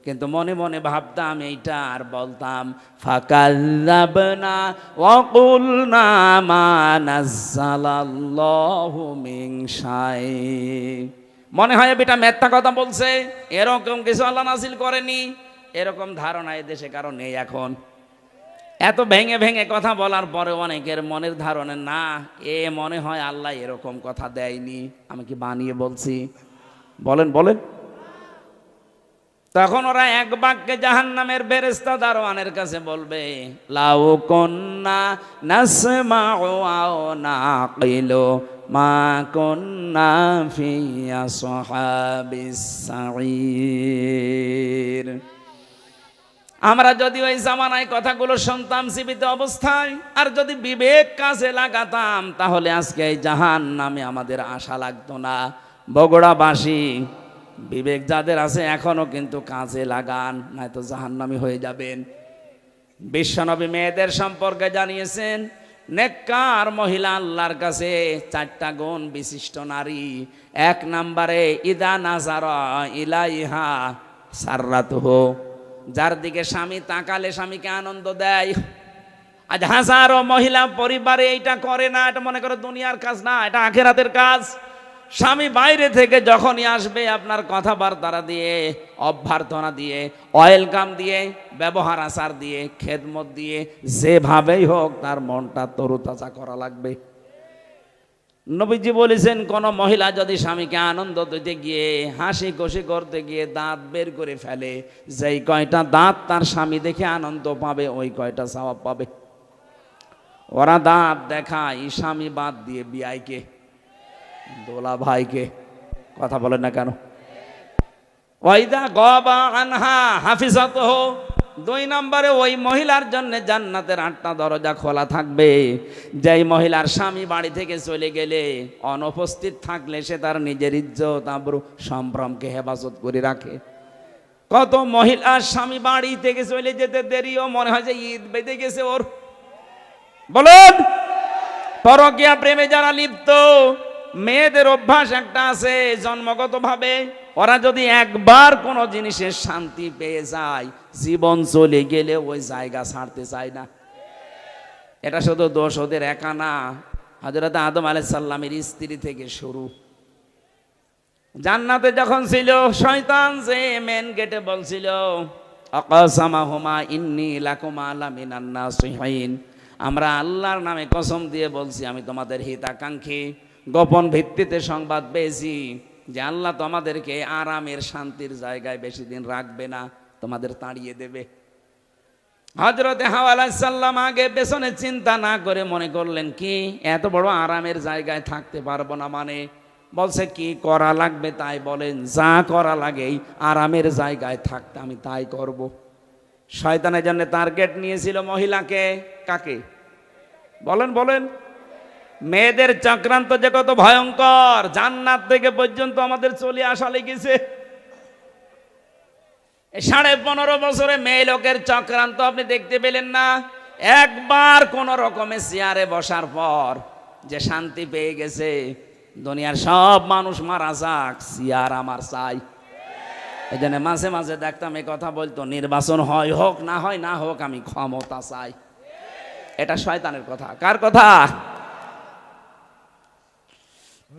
কিন্তু মনে মনে ভাবতাম এইটা, আর বলতাম ফাকাল্লাবনা ওয়া কুলনা মা নাযালাল্লাহু মিন শাই। মনে হয় বেটা মিথ্যা কথা বলছে, এরকম কিছু আল্লাহ নাযিল করেনি। এরকম ধারণা এদেশে কারণ নেই। এখন এত ভেঙে ভেঙে কথা বলার পরে অনেকের মনের ধারণা, না, এ মনে হয় আল্লাহ এরকম কথা দেয়নি, আমি কি বানিয়ে বলছি? বলেন বলেন। তখন ওরা এক বাক্যে জাহান্নামের ফেরেশতা দারোয়ানের কাছে বলবে, লাউ কুন্না নাসমাউ আও নাকিলু মা কুন্না ফি আসহাবিস সাঈর। আমরা যদি ওই জামানায় কথাগুলো শুনতাম জীবিত অবস্থায়, আর যদি বিবেক কাজে লাগাতাম, তাহলে আজকে এই জাহান্নামে আমাদের আশা লাগতো না। বগুড়াবাসী, বিবেক যাদের আছে এখনো কিন্তু কাজে লাগান, নয়তো জাহান্নামী হয়ে যাবেন। বিশ্বনবী মেয়েদের সম্পর্কে জানিয়েছেন, নেককার মহিলা আল্লাহর কাছে 4টা গুণ বিশিষ্ট নারী। 1 নম্বরে ইদা নাজারা ইলাইহা সাররাতুহু, যার দিকে স্বামী তাকালে স্বামীকে আনন্দ দেয়। আজ হাজারো মহিলা পরিবারে এইটা করে না। এটা মনে করো দুনিয়ার কাজ না, এটা আখিরাতের কাজ। স্বামী বাইরে থেকে যখনই আসবে, আপনার কথাবার্তা দিয়ে, অভ্যর্থনা দিয়ে, ওয়েলকাম দিয়ে, ব্যবহার আচার দিয়ে, খেদমত দিয়ে, যেভাবেই হোক তার মনটা তরুতাজা করা লাগবে। নবীজি বলেছেন, কোন মহিলা যদি স্বামীকে আনন্দ দিতে গিয়ে, হাসি খুশি করতে গিয়ে দাঁত বের করে ফেলে, যেই কয়টা দাঁত তার স্বামী দেখে আনন্দ পাবে, ওই কয়টা সওয়াব পাবে। ওরা দাঁত দেখায় স্বামী বাদ দিয়ে বিয়াইকে, দোলা ভাইকে। কথা বলেন না কেন? ওয়াইদা গাবা আনহা হাফিজাতুহু, 2 নম্বরে ওই মহিলার জন্য জান্নাতের 8টা দরজা খোলা থাকবে। যেই মহিলার স্বামী বাড়ি থেকে চলে গেলে, অনুপস্থিত থাকলে সে তার নিজের ইজ্জত আবরু সম্ভ্রমকে হেফাজত করে রাখে। কত মহিলার স্বামী বাড়ি থেকে চলে যেতে দেরিও মনে হয় যে ঈদ বেঁধে গেছে ওর। বলুন, পরকীয়া প্রেমে যারা লিপ্ত, মেয়েদের অভ্যাস একটা আছে জন্মগতভাবে, ওরা যদি একবার কোনো জিনিসের শান্তি পেয়ে যায়, জীবন চলে গেলে ওই জায়গা ছাড়তে চায় না। এটা শুধু দোষ ওদের একা না, হযরত আদম আলাইহিস সালামের স্ত্রী থেকে শুরু। জান্নাতে যখন ছিল, শয়তান যে মেন গেটে বলছিল, আকাসামাহুমা ইন্নী লাকুমা লামিনান নাসিহিন, আমরা আল্লাহর নামে কসম দিয়ে বলছি আমি তোমাদের হিতাকাঙ্ক্ষী। গোপন ভিত্তিতে সংবাদ পেয়েছি যে আল্লাহ তোমাদেরকে আরামের শান্তির জায়গায় বেশি দিন রাখবে না, তোমাদের তাড়িয়ে দেবে। হযরতে হাওয়া আলাইহিস সালাম আগে পেছনে চিন্তা না করে মনে করলেন, কি এত বড় আরামের জায়গায় থাকতে পারবো না, মানে বলছে কি করা লাগবে তাই বলেন, যা করা লাগে এই আরামের জায়গায় থাকতে আমি তাই করব। শয়তানের জন্য টার্গেট নিয়েছিল মহিলাকে। কাকে? বলেন বলেন। মেয়েদের চক্রান্ত যে কত ভয়ঙ্কর, জান্নাত থেকে পর্যন্ত আমাদের চলে আসা লেগেছে। 15.5 বছরে মেয়ে লোকের চক্রান্ত আপনি দেখতে পেলেন না। একবার কোন রকমে চেয়ারে বসার পর যে শান্তি পেয়ে গেছে, দুনিয়ার সব মানুষ মারা যাক, চেয়ার আমার চাই। এই জন্য মাঝে মাঝে দেখতাম এই কথা বলতো, নির্বাচন হয় হোক না হয় না হোক, আমি ক্ষমতা চাই। এটা শয়তানের কথা। কার কথা?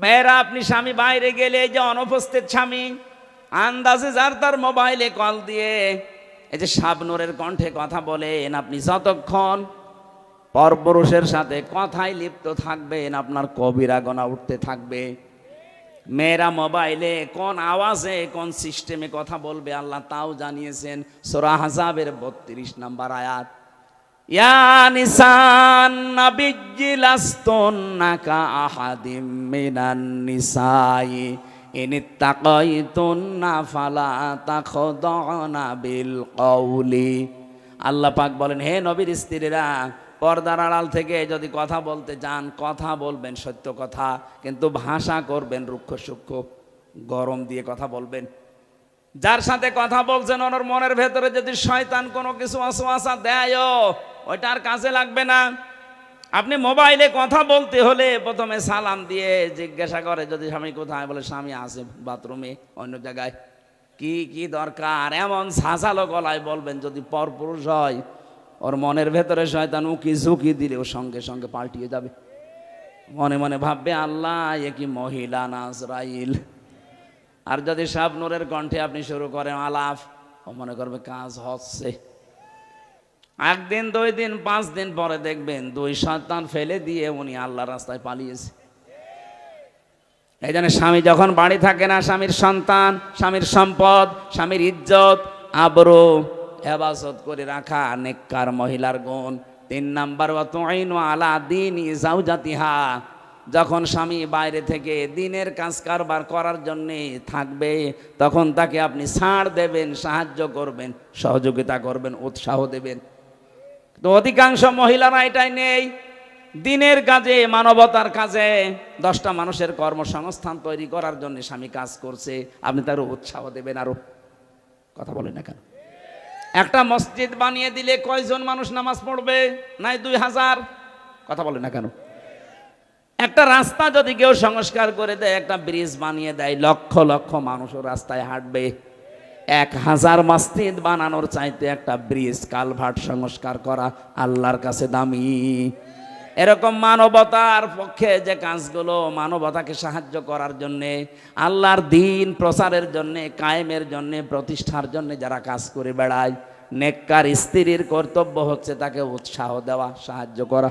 মেয়েরা, আপনি স্বামী বাইরে গেলে, এই যে অনুপস্থিত স্বামী, আন্দাজে যার তার মোবাইলে কল দিয়ে এই যে শাবনূরের কণ্ঠে কথা বলেন, আপনি যতক্ষণ পরপুরুষের সাথে কথায় লিপ্ত থাকবেন, আপনার কবিরা গোনা উঠতে থাকবে। মেয়েরা মোবাইলে কোন আওয়াজে কোন সিস্টেমে কথা বলবে আল্লাহ তাও জানিয়েছেন। সূরা আহজাবের 32 নম্বর আয়াত, ইয়া নিসান নাবিয়্যি লাস্তুন্না কা আহাদিম মিনান নিসাই ইনিত্তাকাইতুন্না ফালা তাখদাউনা বিল কওলি। আল্লাহ পাক বলেন, হে নবীর স্ত্রীরা, পর্দার আড়াল থেকে যদি কথা বলতে যান, কথা বলবেন সত্য কথা, কিন্তু ভাষা করবেন রুক্ষ সূক্ষ্ম, গরম দিয়ে কথা বলবেন। যার সাথে কথা বলছেন ওনার মনের ভেতরে যদি শয়তান কোনো কিছু ওয়াসওয়াসা দেয়, ওইটার কাজে লাগবে না। আপনি মোবাইলে কথা বলতে হলে প্রথমে সালাম দিয়ে জিজ্ঞাসা করে, যদি স্বামী কোথায়, বলে স্বামী আছে বাথরুমে অন্য জায়গায়। কি কি দরকার এমন ঝাঁঝালো গলায় বলবেন। যদি পরপুরুষ হয়, ওর মনের ভেতরে শয়তান উকি ঝুঁকি দিলে ও সঙ্গে সঙ্গে পাল্টিয়ে যাবে। মনে মনে ভাববে, আল্লাহ এ কি মহিলা না আজরাইল। আর যদি শাবনূরের কণ্ঠে আপনি শুরু করেন আলাপ, ও মনে করবে কাজ হচ্ছে। 1 দিন 2 দিন 5 দিন পরে দেখবেন 2 শয়তান ফেলে দিয়ে উনি আল্লাহর রাস্তায় পালিয়েছে। এই জন্য স্বামী যখন বাড়ি থাকে না, স্বামীর সন্তান, স্বামীর সম্পদ, স্বামীর ইজ্জত, আবরু হেফাজত করে রাখা নেককার মহিলার গুণ। 3 নাম্বার, ওয়া তুইনু আলা দীনি যাওজাতিহা, যখন স্বামী বাইরে থেকে দিনের কাজ কারবার করার জন্যে থাকবে, তখন তাকে আপনি ছাড় দেবেন, সাহায্য করবেন, সহযোগিতা করবেন, উৎসাহ দেবেন। তো অধিকাংশ মহিলারা এটাই নেই। দিনের কাজে, মানবতার কাজে, 10টা মানুষের কর্মসংস্থান তৈরি করার জন্য স্বামী কাজ করছে, আপনি তার উৎসাহ দেবেন। আরো কথা বলেন না কেন? একটা মসজিদ বানিয়ে দিলে কয়জন মানুষ নামাজ পড়বে? নাই 2000। কথা বলেন না কেন? একটা রাস্তা যদি কেউ সংস্কার করে দেয়, একটা ব্রিজ বানিয়ে দেয়, লক্ষ লক্ষ মানুষও রাস্তায় হাঁটবে। 1000 মসজিদ বানানোর চাইতে একটা ব্রিজ, কালভার্ট সংস্কার করা আল্লাহর কাছে দামি। এরকম মানবতার পক্ষে যে কাজগুলো, মানবতাকে সাহায্য করার জন্যে, আল্লাহর দ্বীন প্রচারের জন্যে, কায়েমের জন্যে, প্রতিষ্ঠার জন্যে যারা কাজ করে বেড়ায়, নেককার স্ত্রীর কর্তব্য হচ্ছে তাকে উৎসাহ দেওয়া, সাহায্য করা।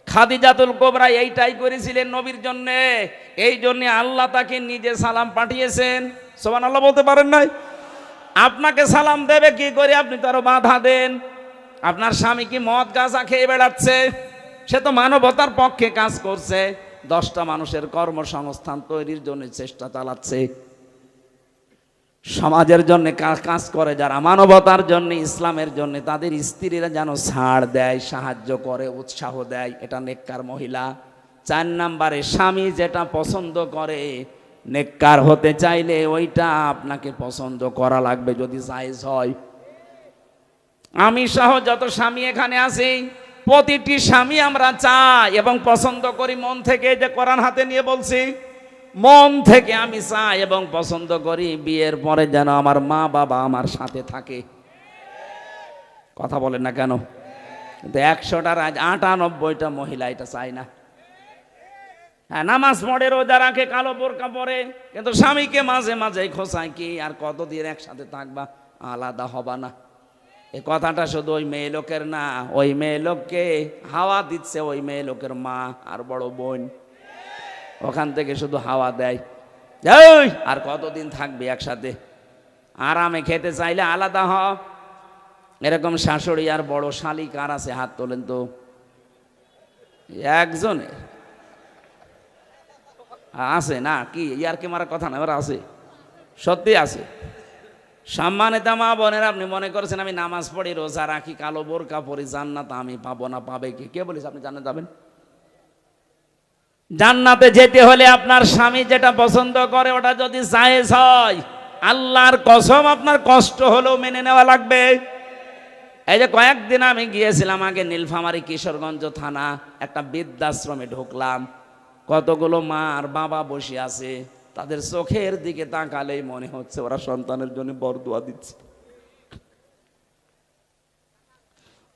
খাদিজাতুল কুবরা এইটাই করেছিলেন নবীর জন্যে। এই জন্যে আল্লাহ তাকে নিজে সালাম পাঠিয়েছেন। সুবহানাল্লাহ বলতে পারেন নাই? আপনাকে সালাম দেবে কি করে? আপনি তো আরো বাধা দেন। আপনার স্বামী কি মদ গাঁজা খেয়ে বেড়াচ্ছে? সে তো মানবতার পক্ষে কাজ করছে, 10টা মানুষের কর্মসংস্থান তৈরির জন্য চেষ্টা চালাচ্ছে। সমাজের জন্য কাজ করে যারা, মানবতার জন্য, ইসলামের জন্য, তাদের স্ত্রীরা যেন ছাড় দেয়, সাহায্য করে, উৎসাহ দেয়, এটা নেককার মহিলা। 4 নাম্বারে, স্বামী যেটা পছন্দ করে, নেককার হতে চাইলে ওইটা আপনাকে পছন্দ করা লাগবে যদি জায়েজ হয়। আমি সহ যত স্বামী এখানে আছি, প্রতিটি স্বামী আমরা চাই এবং পছন্দ করি মন থেকে। যে কোরআন হাতে নিয়ে বলছি, মন থেকে আমি চাই এবং পছন্দ করি বিয়ের পরে যেন আমার মা বাবা আমার সাথে থাকে। কথা বলেন না কেন? কিন্তু 100টার আজ 98টা মহিলা এটা চায় না। হ্যাঁ, নামাজ পড়ে, রোজা রাখে, কালো বোরকা পরে, কিন্তু স্বামীকে মাঝে মাঝে খোঁচায় কি আর কতদিন একসাথে থাকবা, আলাদা হবা না। এই কথাটা শুধু ওই মেয়ে লোকের না, ওই মেয়ে লোককে হাওয়া দিচ্ছে ওই মেয়ে লোকের মা আর বড় বোন। ওখান থেকে শুধু হাওয়া দেয়, আর কতদিন থাকবে একসাথে। আরামে খেতে চাইলে আলাদা হ। এরকম শাশুড়ি আর বড় শালি কার আছে? হাত তোলেন তো। একজনের আছে না? কি ইয়ার কি মারা কথা না, এবার আছে, সত্যি আছে। সম্মানিত মা বোনেরা, আপনি মনে করেছেন আমি নামাজ পড়ি, রোজা রাখি, কালো বোরকা পরি, জান্নাত আমি পাবো না? পাবে কি? কে বলিস আপনি জান্নাত যাবেন? জান্নাতে যেতে হলে আপনার স্বামী যেটা পছন্দ করে ওটা যদি জায়েজ হয়, আল্লাহর কসম আপনার কষ্ট হলেও মেনে নেওয়া লাগবে। এই যে কয়েকদিন আমি গিয়েছিলাম আগে নীলফামারী কিশোরগঞ্জ থানা, একটা বৃদ্ধাশ্রমে ঢুকলাম। কতগুলো মা আর বাবা বসে আছে, তাদের চোখের দিকে তাকালেই মনে হচ্ছে ওরা সন্তানের জন্য বরদোয়া দিচ্ছে।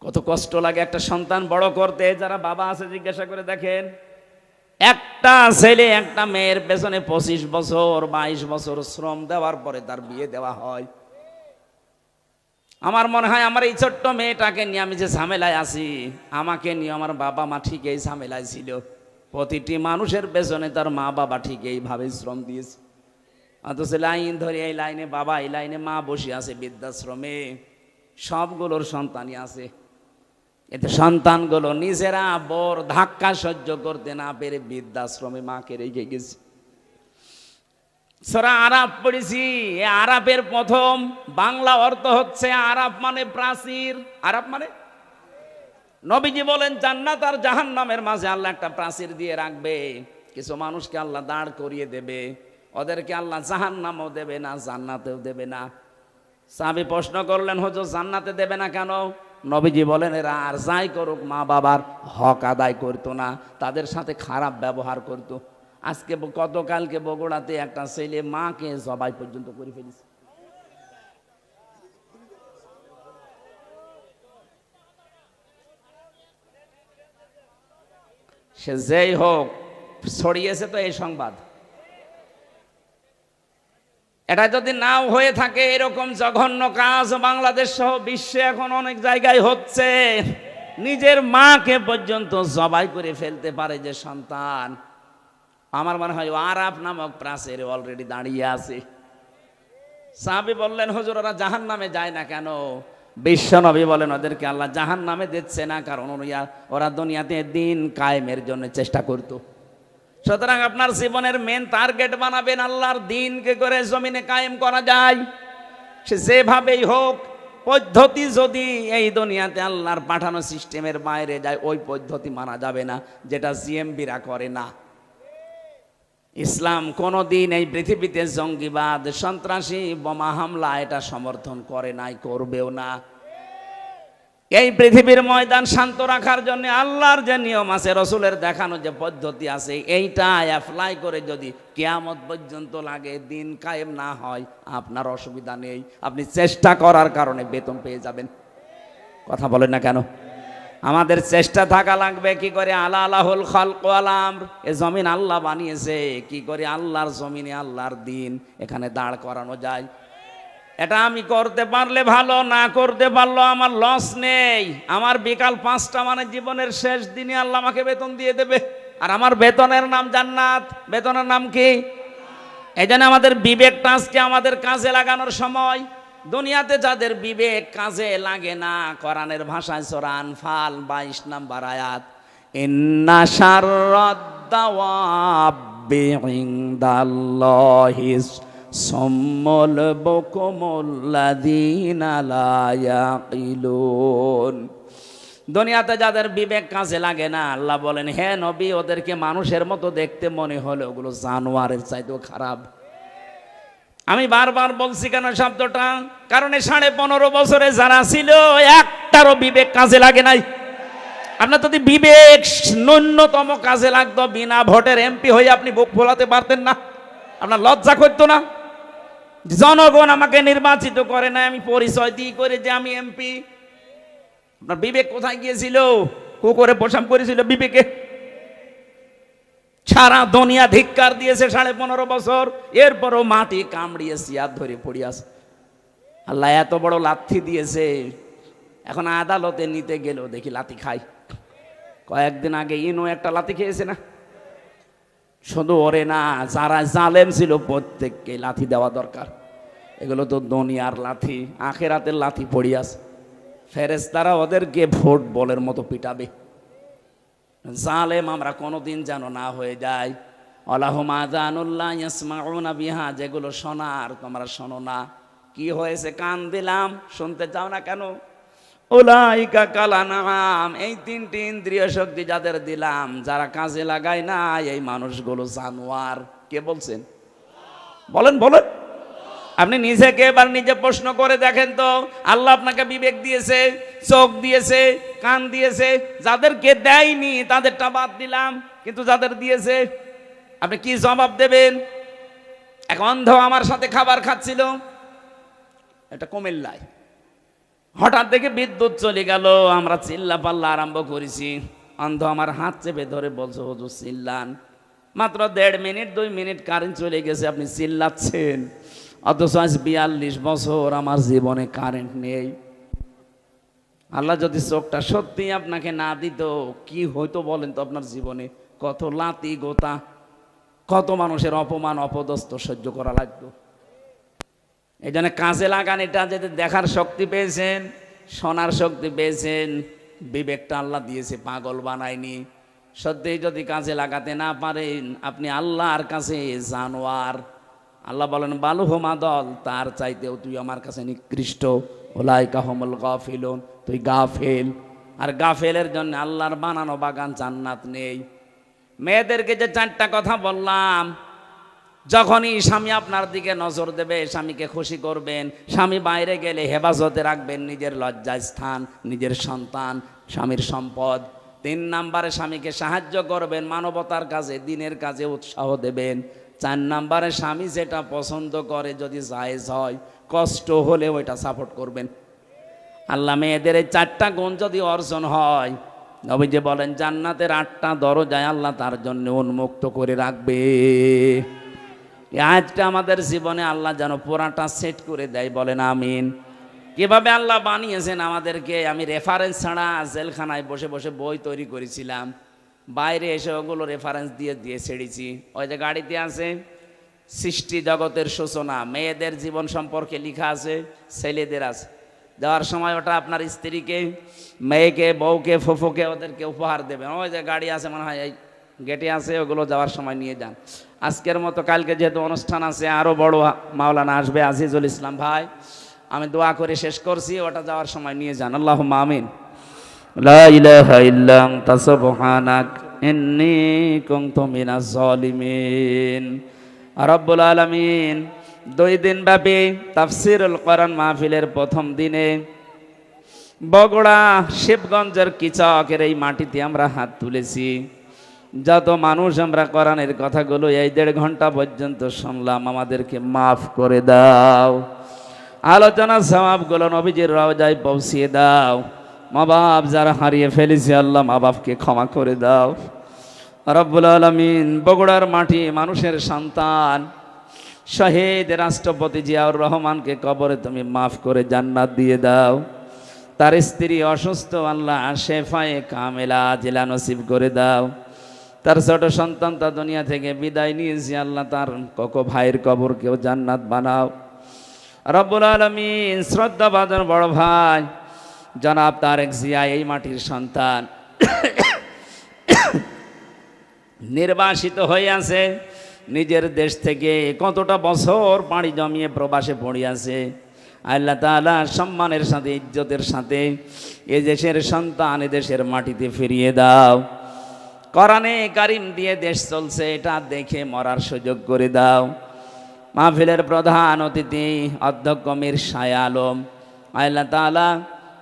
কত কষ্ট লাগে একটা সন্তান বড় করতে। যারা বাবা আছে জিজ্ঞাসা করে দেখেন, একটা ছেলে একটা মেয়ের পেছনে 25 বছর 22 বছর শ্রম দেওয়ার পরে তার বিয়ে দেওয়া হয়। আমার মনে হয় আমার এই ছোট্ট মেয়েটাকে নিয়ে আমি যে ঝামেলায় আছি, আমাকে নিয়ে আমার বাবা মা ঠিক এই ঝামেলায় ছিল। প্রতিটি মানুষের পেছনে তার মা বাবা ঠিক এইভাবে শ্রম দিয়েছে। অথচ লাইন ধরে এই লাইনে বাবা, এই লাইনে মা বসে আছে বৃদ্ধাশ্রমে, সবগুলোর সন্তানই আছে। এতে সন্তানগুলো নিজেরা বড় ধাক্কা সহ্য করতে না পেরে বৃদ্ধাশ্রমে মাকে রেখে গেছে। সূরা আরাফ পড়েছি। আরাফের প্রথম বাংলা অর্থ হচ্ছে আরাফ মানে প্রাচীর। আরাফ মানে, নবীজি বলেন জান্নাত আর জাহান্নামের মাঝে আল্লাহ একটা প্রাচীর দিয়ে রাখবে। কিছু মানুষকে আল্লাহ দাঁড় করিয়ে দেবে, ওদেরকে আল্লাহ জাহান্নামও দেবে না, জান্নাতেও দেবে না। সাহাবী প্রশ্ন করলেন, হুজুর জান্নাতে দেবে না কেন? নবীজি বলেন এরা আর যাই করুক মা বাবার হক আদায় করতো না, তাদের সাথে খারাপ ব্যবহার করতো। আজকে গতকালকে বগুড়াতে একটা ছেলে মাকে জবাই পর্যন্ত করে ফেলেছে। সে যেই হোক, ছড়িয়েছে তো এই সংবাদ। এটা যদি নাও হয়ে থাকে, এরকম জঘন্য কাজ বাংলাদেশ সহ বিশ্বে এখন অনেক জায়গায় হচ্ছে। নিজের মাকে পর্যন্ত জবাই করে ফেলতে পারে যে সন্তান, আমার মনে হয় আরাফ নামক প্রাচীরে অলরেডি দাঁড়িয়ে আছে। সাহাবী বললেন, হুজুর ওরা জাহান্নামে যায় না কেন? বিশ্ব নবী বলেন, ওদেরকে আল্লাহ জাহান্নামে দিচ্ছে না, কারণ ওরা দুনিয়াতে দিন কায়েমের জন্য চেষ্টা করত। সুতরাং আপনার জীবনের মেন টার্গেট বানাবেন আল্লাহর দিনকে করে জমিনে কায়েম করা যায়, সে যেভাবেই হোক। পদ্ধতি যদি এই দুনিয়াতে আল্লাহর পাঠানো সিস্টেমের বাইরে যায়, ওই পদ্ধতি মানা যাবে না, যেটা জিএমবিরা করে না। ইসলাম কোনোদিন এই পৃথিবীতে জঙ্গিবাদ, সন্ত্রাসী, বোমা হামলা এটা সমর্থন করে নাই, করবেও না। এই পৃথিবীর ময়দান শান্ত রাখার জন্য আল্লাহর যে নিয়ম আছে, রসুলের দেখানো যে পদ্ধতি আছে, এইটা অ্যাপ্লাই করে যদি কিয়ামত পর্যন্ত লাগে দিন কায়েম না হয়, আপনার অসুবিধা নেই, আপনি চেষ্টা করার কারণে বেতন পেয়ে যাবেন। কথা বলেন না কেন? আমাদের চেষ্টা থাকা লাগবে। কি করে? আলা আলাহুল খালক ওয়াল আমর, এ জমিন আল্লাহ বানিয়েছে, কি করে আল্লাহর জমিনে আল্লাহর দিন এখানে দাঁড় করানো যায়। এটা আমি করতে পারলে ভালো, না করতে পারলো আমার লস নেই। আমার বিকাল 5টা মানে জীবনের শেষ দিনে আল্লাহ আমাকে বেতন দিয়ে দেবে, আর আমার বেতনের নাম জান্নাত। বেতনের নাম কি? এই জন্য আমাদের বিবেকটা আজকে আমাদের কাজে লাগানোর সময়। দুনিয়াতে যাদের বিবেক কাজে লাগে না, কোরআনের ভাষায় সূরা আনফাল 22 নম্বর আয়াত, ইন্না শাররাদ দাওয়াবি ইনদাল্লাহিস সাম্মুল বুকুমুল লাযিনা লা ইয়াকিলুন। দুনিয়াতে যাদের বিবেক কাজে লাগে না, আল্লাহ বলেন, হে নবী, ওদেরকে মানুষের মতো দেখতে মনে হলে ওগুলো জানোয়ারের চাইতেও খারাপ। আমি বারবার বলছি কেন শব্দটা? কারণ 15.5 বছরে যারা ছিল, একটারও বিবেক কাজে লাগে নাই। আপনার যদি বিবেক ন্যূনতম কাজে লাগতো, বিনা ভোটের এমপি হয়ে আপনি বুক ফোলাতে পারতেন না? আপনার লজ্জা করতো না? জনগণ আমাকে নির্বাচিত করে না, আমি পরিচয় দিই করে যে আমি এমপি। আপনার বিবেক কোথায় গিয়েছিল? কুকুরে পোশাক করেছিল বিবেকে? সারা দুনিয়া ধিক্কার দিয়েছে 15.5 বছর, এরপরও মাটি কামড়িয়ে সিয়ার ধরে পড়িয়াছে। আল্লাহ এত বড় লাথি দিয়েছে, এখন আদালতে নিতে গেলেও দেখি লাথি খাই। কয়েকদিন আগে ইনো একটা লাথি খেয়েছে না? শুধু ওরে না, যারা জালেম ছিল প্রত্যেককে লাথি দেওয়া দরকার। এগুলো তো দুনিয়ার লাথি, আখেরাতের লাথি পড়িয়াছে। ফেরেশতারা ওদেরকে ফুটবলের মতো পিটাবে। জালেম আমরা কোনোদিন যেন না হয়ে যায়। আলাহুম আযানুল্লাহ ইয়াসমাউনা বিহা, যেগুলো শোনার তোমরা শোনো না। কি হয়েছে? কান দিলাম, শুনতে চাও না কেন? উলাইকা কালানাম, এই 3টি ইন্দ্রিয় শক্তি যাদের দিলাম, যারা কাজে লাগায় না, এই মানুষগুলো জানোয়ার। কে বলছেন? বলেন বলেন। আপনি নিজেকে এবার নিজে প্রশ্ন করে দেখেন তো। আল্লাহ আপনাকে বিবেক দিয়েছে, চোখ দিয়েছে, কান দিয়েছে। যাদেরকে দেয়নি তাদেরটা বাদ দিলাম, কিন্তু যাদের দিয়েছে আপনি কি জবাব দেবেন? এক অন্ধ আমার সাথে খাবার খাচ্ছিল, এটা কুমিল্লায়। হঠাৎ দেখে বিদ্যুৎ চলে গেল, আমরা চিল্লা পাল্লা আরম্ভ করেছি। অন্ধ আমার হাত চেপে ধরে বলছে, হুজুর চিল্লান। মাত্র 1.5 মিনিট 2 মিনিট কারেন্ট চলে গেছে, আপনি চিল্লাচ্ছেন। অথচ আজ 42 বছর আমার জীবনে কারেন্ট নেই। আল্লাহ যদি চোখটা সত্যি আপনাকে না দিত, কি হইতো বলেন তো? আপনার জীবনে কত লাতি গোতা, কত মানুষের অপমান অপদস্থ সহ্য করা লাগতো। এই জন্য কাজে লাগান। এটা যদি দেখার শক্তি পেয়েছেন, শোনার শক্তি পেয়েছেন, বিবেকটা আল্লাহ দিয়েছে, পাগল বানায়নি। সত্যি যদি কাজে লাগাতে না পারেন, আপনি আল্লাহর কাছে জানোয়ার। আল্লাহ বলেন, বালুহুমা দল, তার চাইতেও তুই আমার কাছে নিকৃষ্ট। উলাইকা হুমুল গাফিলুন, তুই গাফেল। আর গাফেলের জন্য আল্লাহর বানানো বাগান জান্নাত নেই। মেয়েদেরকে যে 4টা কথা বললাম, যখনই স্বামী আপনার দিকে নজর দেবে, স্বামীকে খুশি করবেন। স্বামী বাইরে গেলে হেফাজতে রাখবেন নিজের লজ্জাস্থান, নিজের সন্তান, স্বামীর সম্পদ। 3 নম্বরে স্বামীকে সাহায্য করবেন, মানবতার কাজে, দিনের কাজে উৎসাহ দেবেন। 4 নম্বরে স্বামী যেটা পছন্দ করে যদি জায়েজ হয়, কষ্ট হলে ওইটা সাপোর্ট করবেন। আল্লাহ মেয়েদের এই 4টা গুণ যদি অর্জন হয়, নবীজি বলেন জান্নাতের 8টা দরজায় আল্লাহ তার জন্য উন্মুক্ত করে রাখবে। আজটা আমাদের জীবনে আল্লাহ যেন পুরাটা সেট করে দেয়, বলেন আমিন। কিভাবে আল্লাহ বানিয়েছেন আমাদেরকে, আমি রেফারেন্স ছাড়া জেলখানায় বসে বসে বই তৈরি করেছিলাম। বাইরে এসে ওগুলো রেফারেন্স দিয়ে দিয়ে ছেড়েছি। ওই যে গাড়িতে আছে সৃষ্টি জগতের সূচনা, মেয়েদের জীবন সম্পর্কে লেখা আছে, ছেলেদের আছে। যাওয়ার সময় ওটা আপনার স্ত্রীকে, মেয়েকে, বউকে, ফুফুকে ওদেরকে উপহার দেবেন। ওই যে গাড়ি আছে মনে হয় এই গেটে আছে, ওগুলো যাওয়ার সময় নিয়ে যান। আজকের মতো কালকে যেহেতু অনুষ্ঠান আছে, আরও বড় মাওলানা আসবে আজিজুল ইসলাম ভাই, আমি দোয়া করে শেষ করছি, ওটা যাওয়ার সময় নিয়ে যান। আল্লাহুম্মা আমিন। লা ইলাহা ইল্লা আনতা সুবহানাক ইন্নী কুনতু মিনাজ জালিমিন। রব্বুল আলামিন 2 দিন ব্যাপী তাফসীরুল কোরআন মাহফিলের প্রথম দিনে বগুড়া শিবগঞ্জের কিচকের এই মাটিতে আমরা হাত তুলেছি। যত মানুষ আমরা কোরআনের কথাগুলো এই 1.5 ঘন্টা পর্যন্ত শুনলাম, আমাদেরকে মাফ করে দাও। আলোচনা সওয়াবগুলো নবীজির রওজায় পৌঁছিয়ে দাও। মা বাপ যারা হারিয়ে ফেলেছে আল্লাহ মা বাপকে ক্ষমা করে দাও। রব্বুল আলামিন বগুড়ার মাটি মানুষের সন্তান শহীদ রাষ্ট্রপতি জিয়াউর রহমানকে কবরে তুমি মাফ করে জান্নাত দিয়ে দাও। তার স্ত্রী অসুস্থ, আল্লাহ শেফায়ে কামেলা জিলা নসিব করে দাও। তার ছোট সন্তান তা দুনিয়া থেকে বিদায় নিয়েছে, আল্লাহ তার কোকো ভাইয়ের কবরকেও জান্নাত বানাও। রব্বুল আলামিন শ্রদ্ধাভাজন বড় ভাই জনাব তারেক জিয়া এই মাটির সন্তান, নির্বাসিত হয়ে আছে নিজের দেশ থেকে, কতটা বছর পাড়ি জমিয়ে প্রবাসে পড়ে আছে। আল্লাহ তাআলা সম্মানের সাথে ইজ্জতের সাথে এ দেশের সন্তান এ দেশের মাটিতে ফিরিয়ে দাও। কোরআনে কারিম দিয়ে দেশ চলছে এটা দেখে মরার সুযোগ করে দাও। মাহফিলের প্রধান অতিথি অধ্যক্ষ মীর শাহ আলম, আল্লাহ তাআলা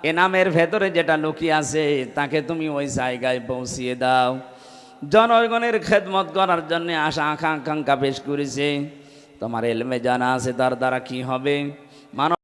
এ নামের ভেতরে যেটা লুকিয়ে আছে তাকে তুমি ওই জায়গায় পৌঁছিয়ে দাও। জনগণের খেদমত করার জন্য আশা আকাঙ্ক্ষা পেশ করেছে, তোমার এলমে জানা আছে তার দ্বারা কি হবে। মানব